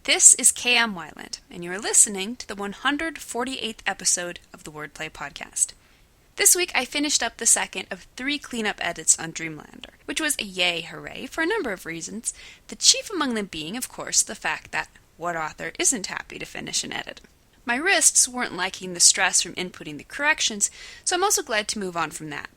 This is KM Wyland, and you're listening to the 148th episode of the Wordplay Podcast. This week I finished up the second of 3 cleanup edits on Dreamlander, which was a yay hooray for a number of reasons, the chief among them being, of course, the fact that what author isn't happy to finish an edit? My wrists weren't liking the stress from inputting the corrections, so I'm also glad to move on from that.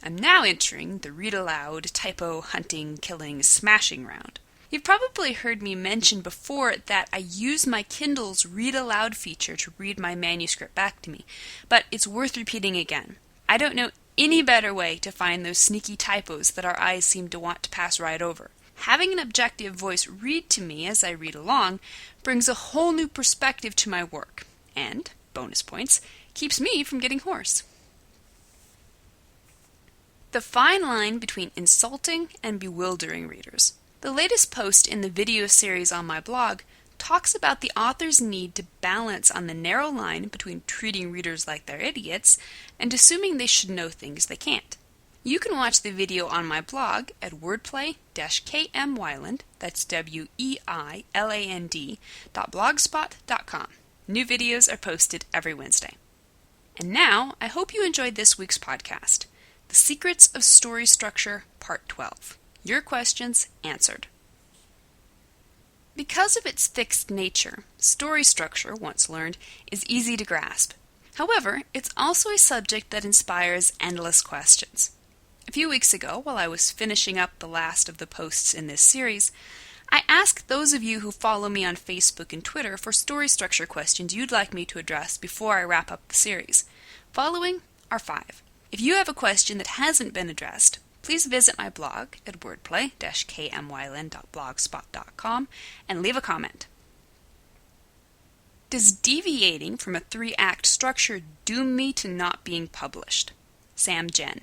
I'm now entering the read aloud, typo, hunting, killing, smashing round. You've probably heard me mention before that I use my Kindle's read aloud feature to read my manuscript back to me, but it's worth repeating again. I don't know any better way to find those sneaky typos that our eyes seem to want to pass right over. Having an objective voice read to me as I read along brings a whole new perspective to my work, and, bonus points, keeps me from getting hoarse. The fine line between insulting and bewildering readers. The latest post in the video series on my blog talks about the author's need to balance on the narrow line between treating readers like they're idiots and assuming they should know things they can't. You can watch the video on my blog at wordplay-kmwyland, that's weiland.blogspot.com. New videos are posted every Wednesday. And now, I hope you enjoyed this week's podcast, The Secrets of Story Structure, Part 12. Your questions answered. Because of its fixed nature, story structure, once learned, is easy to grasp. However, it's also a subject that inspires endless questions. A few weeks ago, while I was finishing up the last of the posts in this series, I asked those of you who follow me on Facebook and Twitter for story structure questions you'd like me to address before I wrap up the series. Following are 5. If you have a question that hasn't been addressed, please visit my blog at wordplay-kmwyland.blogspot.com and leave a comment. Does deviating from a 3-act structure doom me to not being published? Sam Jen.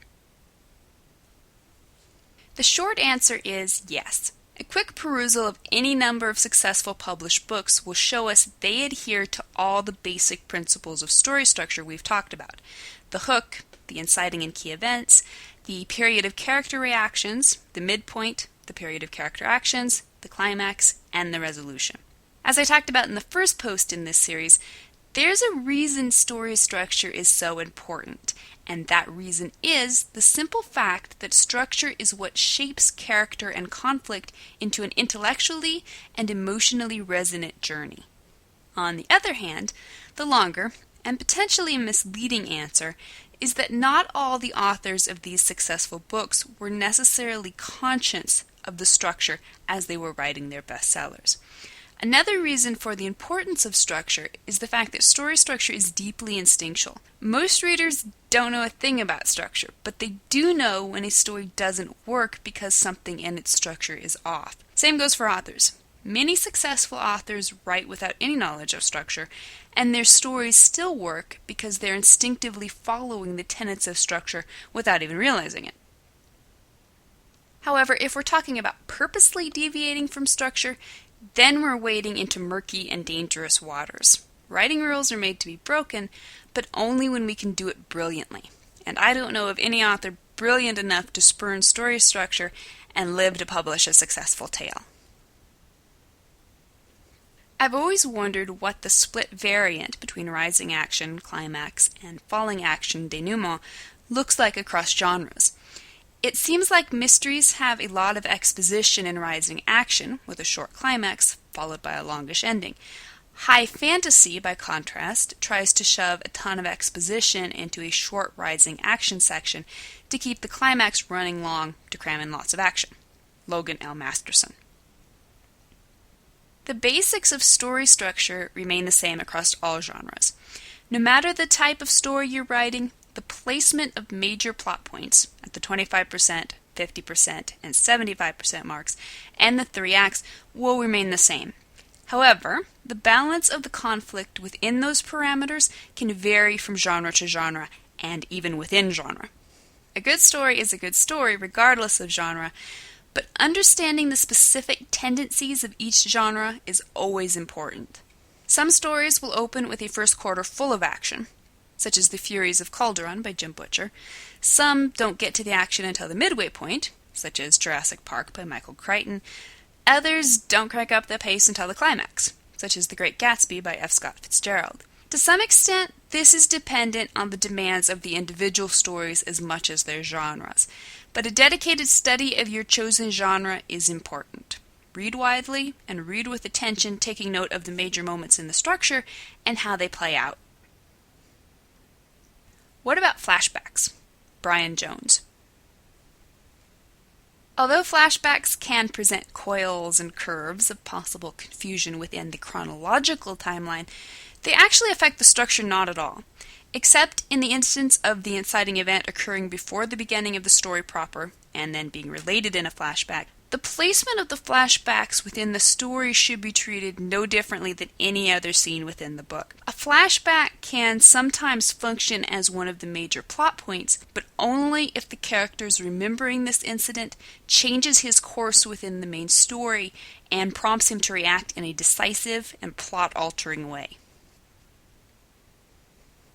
The short answer is yes. A quick perusal of any number of successful published books will show us they adhere to all the basic principles of story structure we've talked about. The hook, the inciting and key events, the period of character reactions, the midpoint, the period of character actions, the climax, and the resolution. As I talked about in the first post in this series, there's a reason story structure is so important, and that reason is the simple fact that structure is what shapes character and conflict into an intellectually and emotionally resonant journey. On the other hand, the longer, and potentially misleading answer is that not all the authors of these successful books were necessarily conscious of the structure as they were writing their bestsellers. Another reason for the importance of structure is the fact that story structure is deeply instinctual. Most readers don't know a thing about structure, but they do know when a story doesn't work because something in its structure is off. Same goes for authors. Many successful authors write without any knowledge of structure, and their stories still work because they're instinctively following the tenets of structure without even realizing it. However, if we're talking about purposely deviating from structure, then we're wading into murky and dangerous waters. Writing rules are made to be broken, but only when we can do it brilliantly. And I don't know of any author brilliant enough to spurn story structure and live to publish a successful tale. I've always wondered what the split variant between rising action, climax, and falling action, denouement, looks like across genres. It seems like mysteries have a lot of exposition in rising action, with a short climax, followed by a longish ending. High fantasy, by contrast, tries to shove a ton of exposition into a short rising action section to keep the climax running long to cram in lots of action. Logan L. Masterson. The basics of story structure remain the same across all genres. No matter the type of story you're writing, the placement of major plot points at the 25%, 50%, and 75% marks, and the 3 acts will remain the same. However, the balance of the conflict within those parameters can vary from genre to genre, and even within genre. A good story is a good story regardless of genre, but understanding the specific tendencies of each genre is always important. Some stories will open with a first quarter full of action, such as The Furies of Calderon by Jim Butcher. Some don't get to the action until the midway point, such as Jurassic Park by Michael Crichton. Others don't crank up the pace until the climax. such as The Great Gatsby by F. Scott Fitzgerald. To some extent, this is dependent on the demands of the individual stories as much as their genres, but a dedicated study of your chosen genre is important. Read widely and read with attention, taking note of the major moments in the structure and how they play out. What about flashbacks? Brian Jones. Although flashbacks can present coils and curves of possible confusion within the chronological timeline, they actually affect the structure not at all, except in the instance of the inciting event occurring before the beginning of the story proper and then being related in a flashback. The placement of the flashbacks within the story should be treated no differently than any other scene within the book. A flashback can sometimes function as one of the major plot points, but only if the character's remembering this incident changes his course within the main story and prompts him to react in a decisive and plot-altering way.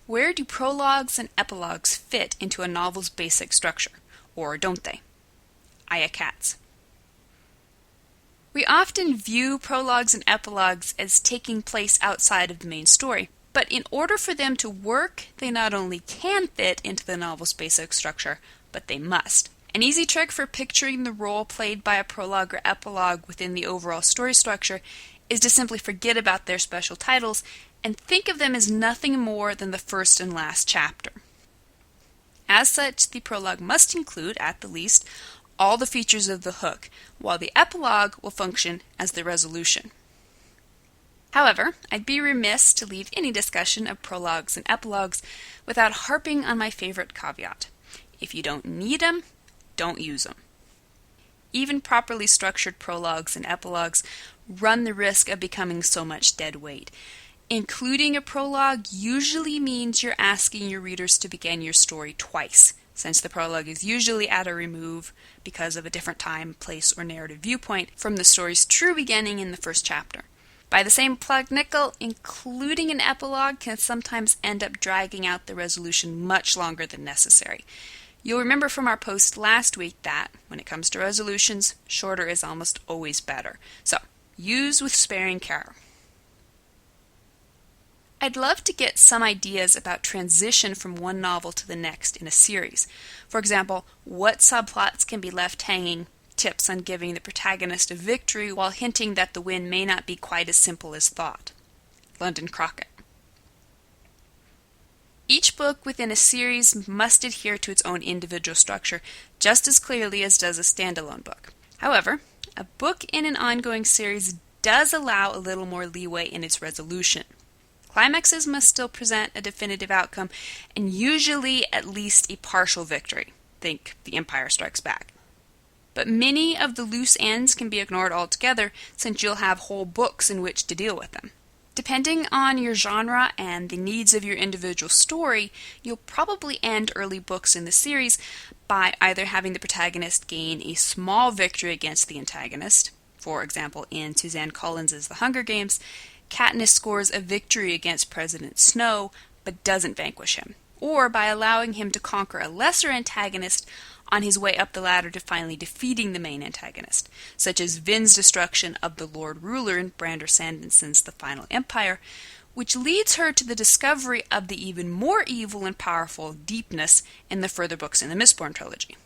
Where do prologues and epilogues fit into a novel's basic structure? Or don't they? Aya Katz. We often view prologues and epilogues as taking place outside of the main story, but in order for them to work, they not only can fit into the novel's basic structure, but they must. An easy trick for picturing the role played by a prologue or epilogue within the overall story structure is to simply forget about their special titles and think of them as nothing more than the first and last chapter. As such, the prologue must include, at the least, all the features of the hook, while the epilogue will function as the resolution. However, I'd be remiss to leave any discussion of prologues and epilogues without harping on my favorite caveat. If you don't need them, don't use them. Even properly structured prologues and epilogues run the risk of becoming so much dead weight. Including a prologue usually means you're asking your readers to begin your story twice, since the prologue is usually at a remove because of a different time, place, or narrative viewpoint from the story's true beginning in the first chapter. By the same plug nickel, including an epilogue can sometimes end up dragging out the resolution much longer than necessary. You'll remember from our post last week that, when it comes to resolutions, shorter is almost always better. So, use with sparing care. I'd love to get some ideas about transition from one novel to the next in a series. For example, what subplots can be left hanging, tips on giving the protagonist a victory while hinting that the win may not be quite as simple as thought. London Crockett. Each book within a series must adhere to its own individual structure just as clearly as does a standalone book. However, a book in an ongoing series does allow a little more leeway in its resolution. Climaxes must still present a definitive outcome, and usually at least a partial victory. Think The Empire Strikes Back. But many of the loose ends can be ignored altogether, since you'll have whole books in which to deal with them. Depending on your genre and the needs of your individual story, you'll probably end early books in the series by either having the protagonist gain a small victory against the antagonist. For example, in Suzanne Collins's The Hunger Games, Katniss scores a victory against President Snow, but doesn't vanquish him, or by allowing him to conquer a lesser antagonist on his way up the ladder to finally defeating the main antagonist, such as Vin's destruction of the Lord Ruler in Brandon Sanderson's The Final Empire, which leads her to the discovery of the even more evil and powerful Deepness in the further books in the Mistborn trilogy.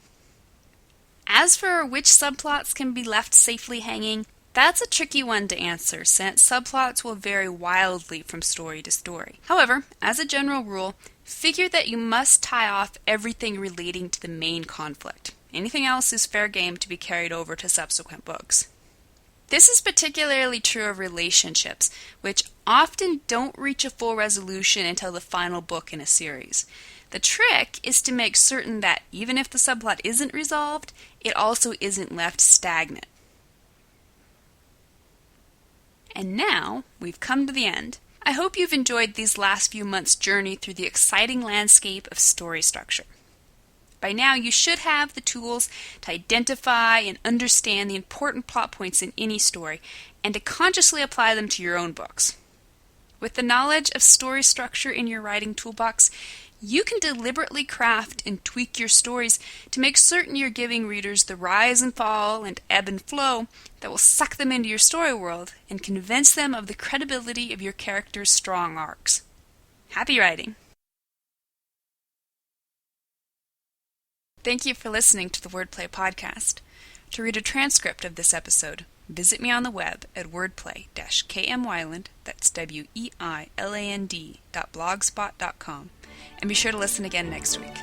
As for which subplots can be left safely hanging, that's a tricky one to answer, since subplots will vary wildly from story to story. However, as a general rule, figure that you must tie off everything relating to the main conflict. Anything else is fair game to be carried over to subsequent books. This is particularly true of relationships, which often don't reach a full resolution until the final book in a series. The trick is to make certain that even if the subplot isn't resolved, it also isn't left stagnant. And now, we've come to the end. I hope you've enjoyed these last few months' journey through the exciting landscape of story structure. By now, you should have the tools to identify and understand the important plot points in any story, and to consciously apply them to your own books. With the knowledge of story structure in your writing toolbox, You can deliberately craft and tweak your stories to make certain you're giving readers the rise and fall and ebb and flow that will suck them into your story world and convince them of the credibility of your characters' strong arcs. Happy writing! Thank you for listening to the Wordplay Podcast. To read a transcript of this episode, visit me on the web at wordplay-kmwyland, that's weiland.blogspot.com, and be sure to listen again next week.